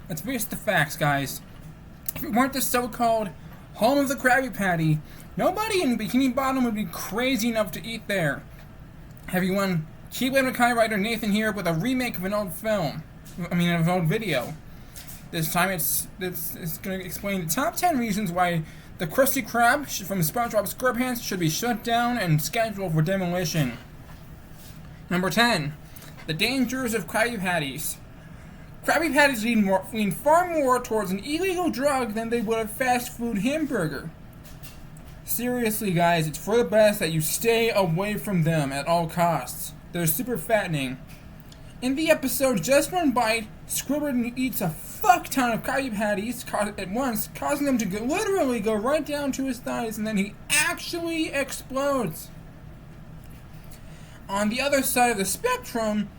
Let's face the facts, guys. If it weren't the so-called home of the Krabby Patty, nobody in Bikini Bottom would be crazy enough to eat there. Everyone, Keyblade Makai writer Nathan here with a remake of an old film. Of an old video. This time it's going to explain the top 10 reasons why the Krusty Krab from SpongeBob SquarePants should be shut down and scheduled for demolition. Number 10. The dangers of Krabby Patties. Krabby Patties lean far more towards an illegal drug than they would a fast food hamburger. Seriously, guys, it's for the best that you stay away from them at all costs. They're super fattening. In the episode Just One Bite, Squidward eats a fuck ton of Krabby Patties at once, causing them to literally go right down to his thighs, and then he actually explodes. On the other side of the spectrum,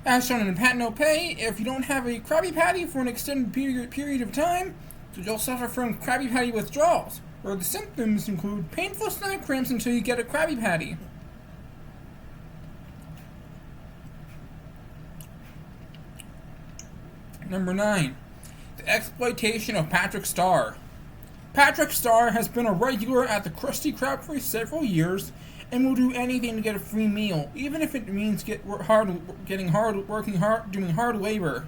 as shown in Pat No Pay, if you don't have a Krabby Patty for an extended period of time, you'll suffer from Krabby Patty withdrawals, where the symptoms include painful stomach cramps until you get a Krabby Patty. Number 9. The exploitation of Patrick Star. Patrick Star has been a regular at the Krusty Krab for several years and will do anything to get a free meal, even if it means doing hard labor.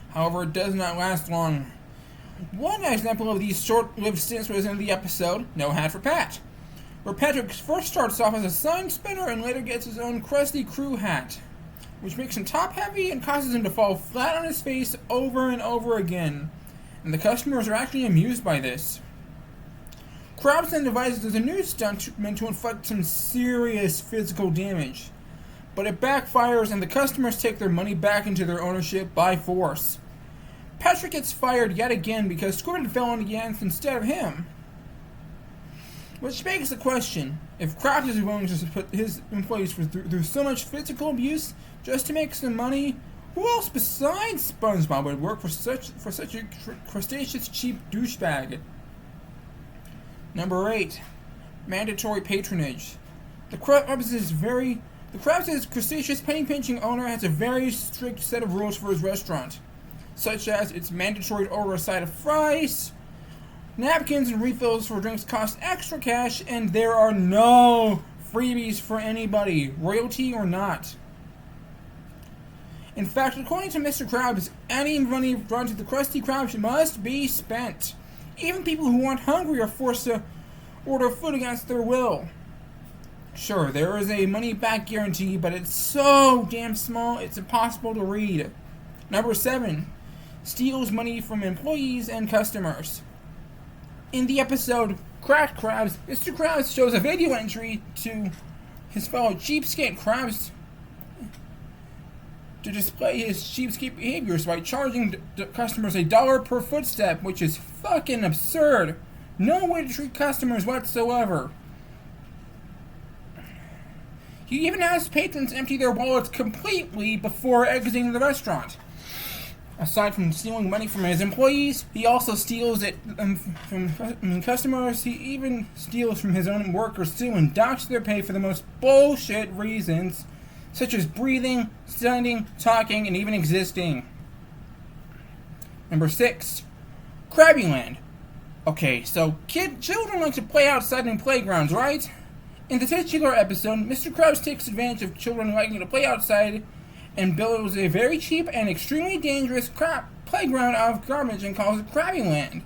However, it does not last long. One example of these short-lived stints was in the episode No Hat for Pat, where Patrick first starts off as a sign spinner and later gets his own Krusty Crew hat, which makes him top-heavy and causes him to fall flat on his face over and over again, and the customers are actually amused by this. Krabs then devises a new stunt meant to inflict some serious physical damage, but it backfires and the customers take their money back into their ownership by force. Patrick gets fired yet again because Squidward fell on the ants instead of him. Which begs the question, if Krabs is willing to put his employees through so much physical abuse just to make some money, who else besides SpongeBob would work for such a crustaceous cheap douchebag? Number 8. Mandatory patronage. The Krabs' crustaceous penny-pinching owner has a very strict set of rules for his restaurant, such as it's mandatory to order a side of fries, napkins and refills for drinks cost extra cash, and there are no freebies for anybody, royalty or not. In fact, according to Mr. Krabs, any money brought to the Krusty Krab must be spent. Even people who aren't hungry are forced to order food against their will. Sure, there is a money-back guarantee, but it's so damn small it's impossible to read. Number 7. Steals money from employees and customers. In the episode Cracked Krabs, Mr. Krabs shows a video entry to his fellow cheapskate Krabs to display his cheapskate behaviors by charging customers $1 per footstep, which is fucking absurd. No way to treat customers whatsoever. He even has patrons empty their wallets completely before exiting the restaurant. Aside from stealing money from his employees, he also steals it from customers. He even steals from his own workers too and docks their pay for the most bullshit reasons, such as breathing, standing, talking, and even existing. Number 6. Krabbyland. Okay, so children like to play outside in playgrounds, right? In the titular episode, Mr. Krabs takes advantage of children liking to play outside and builds a very cheap and extremely dangerous playground out of garbage and calls it Krabbyland.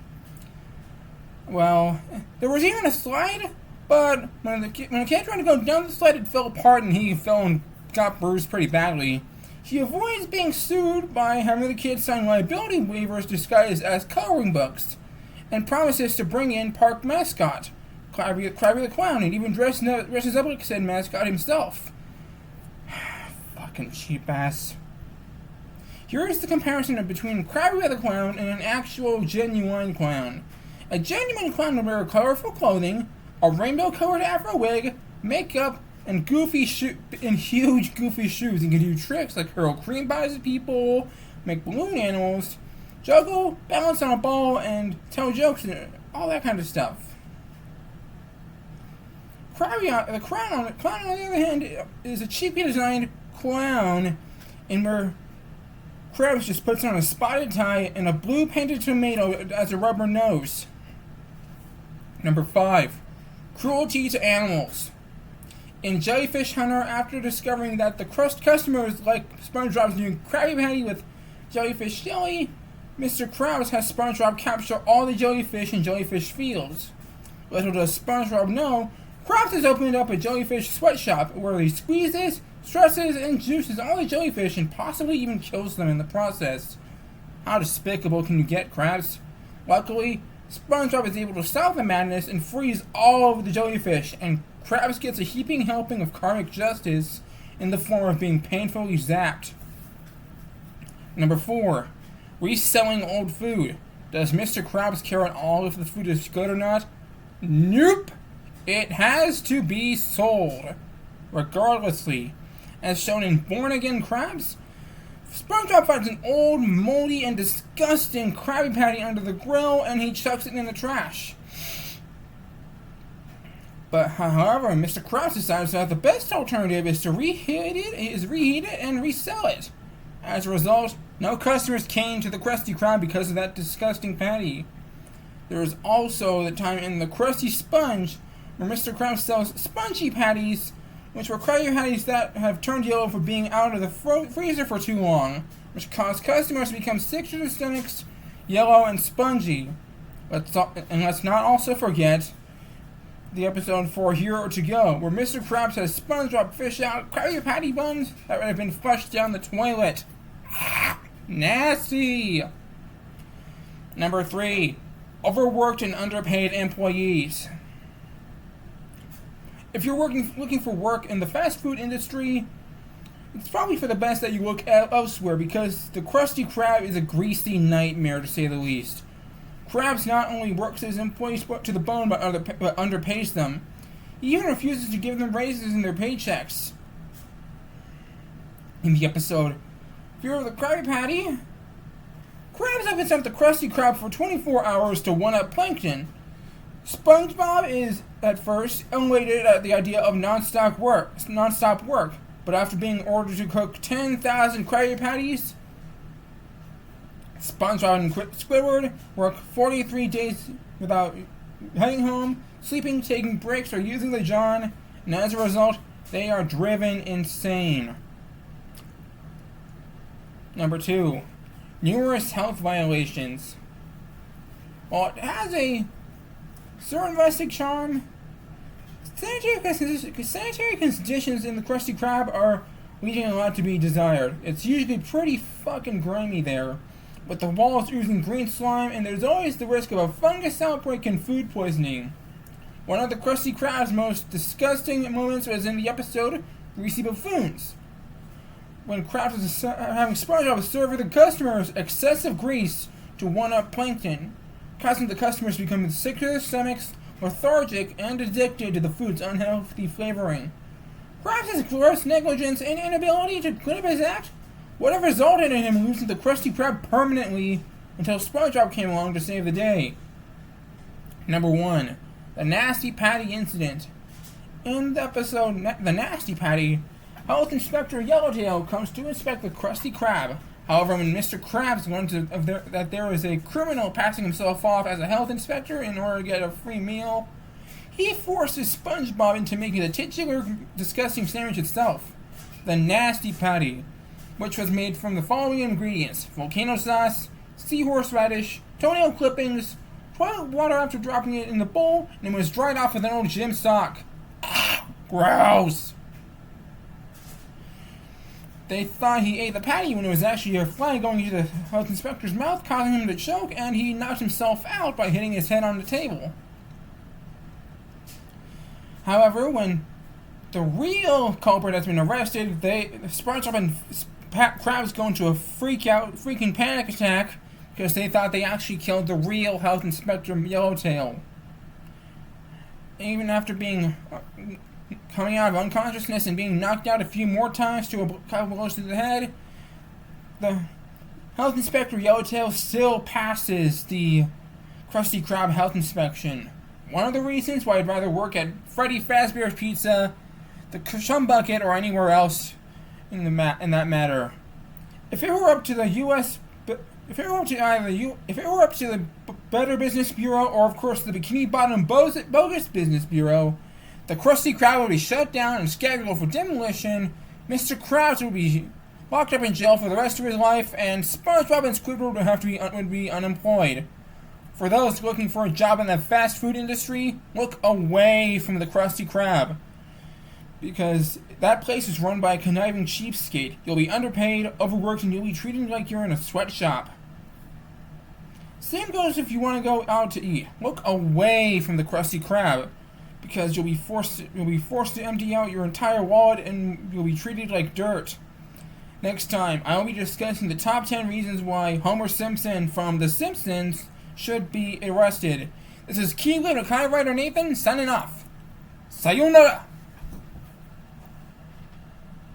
Well, there was even a slide, but when the kid tried to go down the slide, it fell apart and he fell and got bruised pretty badly. He avoids being sued by having the kids sign liability waivers disguised as coloring books, and promises to bring in park mascot, Krabby the Clown, and even dresses up like said mascot himself. Fucking cheap ass. Here is the comparison between Krabby the Clown and an actual genuine clown. A genuine clown would wear colorful clothing, a rainbow-colored afro wig, makeup, and huge goofy shoes, and can do tricks like hurl cream pies at people, make balloon animals, juggle, balance on a ball, and tell jokes, and all that kind of stuff. The clown, on the other hand, is a cheaply designed clown, and Krabs just puts on a spotted tie and a blue painted tomato as a rubber nose. Number 5. Cruelty to animals. In Jellyfish Hunter, after discovering that the customers like SpongeBob's new Krabby Patty with jellyfish jelly, Mr. Krabs has SpongeBob capture all the jellyfish in jellyfish fields. Little does SpongeBob know, Krabs has opened up a jellyfish sweatshop where he squeezes, stresses, and juices all the jellyfish and possibly even kills them in the process. How despicable can you get, Krabs? Luckily, SpongeBob is able to stop the madness and freeze all of the jellyfish, and Krabs gets a heaping helping of karmic justice in the form of being painfully zapped. Number 4. Reselling old food. Does Mr. Krabs care at all if the food is good or not? Nope! It has to be sold, regardlessly. As shown in Born Again Krabs, SpongeBob finds an old, moldy, and disgusting Krabby Patty under the grill, and he chucks it in the trash. But however, Mr. Krabs decides that the best alternative is to reheat it and resell it. As a result, no customers came to the Krusty Krab because of that disgusting patty. There is also the time in the Krusty Sponge where Mr. Krabs sells spongy patties, which were Krabby Patties that have turned yellow for being out of the freezer for too long, which caused customers to become sick to their stomachs, yellow and spongy. Let's not also forget the episode 4 Hero to Go, where Mr. Krabs has SpongeBob fish out Krabby Patty buns that would have been flushed down the toilet. Nasty! Number 3. Overworked and underpaid employees. If you're looking for work in the fast food industry, it's probably for the best that you look elsewhere, because the Krusty Krab is a greasy nightmare, to say the least. Krabs not only works his employees to the bone but underpays them. He even refuses to give them raises in their paychecks. In the episode Fear of the Krabby Patty, Krabs opens up the Krusty Krab for 24 hours to one-up Plankton. SpongeBob is, at first, elated at the idea of non-stop work, but after being ordered to cook 10,000 Krabby Patties, SpongeBob and Squidward work 43 days without heading home, sleeping, taking breaks, or using the John, and as a result, they are driven insane. Number 2. Numerous health violations. While it has a certain rustic charm, sanitary conditions in the Krusty Krab are leaving a lot to be desired. It's usually pretty fucking grimy there, with the walls oozing green slime, and there's always the risk of a fungus outbreak and food poisoning. One of the Krusty Krab's most disgusting moments was in the episode Greasy Buffoons, when Krabs was having SpongeBob serve the customers excessive grease to one-up Plankton, causing the customers to become sick to their stomachs, lethargic, and addicted to the food's unhealthy flavoring. Krabs' gross negligence and inability to clean up his act would have resulted in him losing the Krusty Krab permanently until SpongeBob came along to save the day. Number 1. The Nasty Patty Incident. In the episode The Nasty Patty, Health Inspector Yellowtail comes to inspect the Krusty Krab. However, when Mr. Krabs learns that there is a criminal passing himself off as a health inspector in order to get a free meal, he forces SpongeBob into making the titular disgusting sandwich itself, the Nasty Patty, which was made from the following ingredients: volcano sauce, seahorse radish, toenail clippings, toilet water after dropping it in the bowl, and it was dried off with an old gym sock. Gross! They thought he ate the patty when it was actually a fly going into the health inspector's mouth, causing him to choke, and he knocked himself out by hitting his head on the table. However, when the real culprit has been arrested, SpongeBob and Krabs go into a freaking panic attack because they thought they actually killed the real health inspector Yellowtail. Even after coming out of unconsciousness and being knocked out a few more times to a couple blows to the head, the health inspector Yellowtail still passes the Krusty Krab health inspection. One of the reasons why I'd rather work at Freddy Fazbear's Pizza, the Chum Bucket, or anywhere else in that matter. If it were up to the U.S. If it were up to the Better Business Bureau, or of course the Bikini Bottom Bogus Business Bureau, the Krusty Krab would be shut down and scheduled for demolition. Mr. Krabs would be locked up in jail for the rest of his life, and SpongeBob and Squidward would be unemployed. For those looking for a job in the fast food industry, look away from the Krusty Krab, because that place is run by a conniving cheapskate. You'll be underpaid, overworked, and you'll be treated like you're in a sweatshop. Same goes if you want to go out to eat. Look away from the Krusty Krab, because you'll be forced to empty out your entire wallet and you'll be treated like dirt. Next time, I will be discussing the top 10 reasons why Homer Simpson from The Simpsons should be arrested. This is Keelan, a writer Nathan, signing off. Sayonara!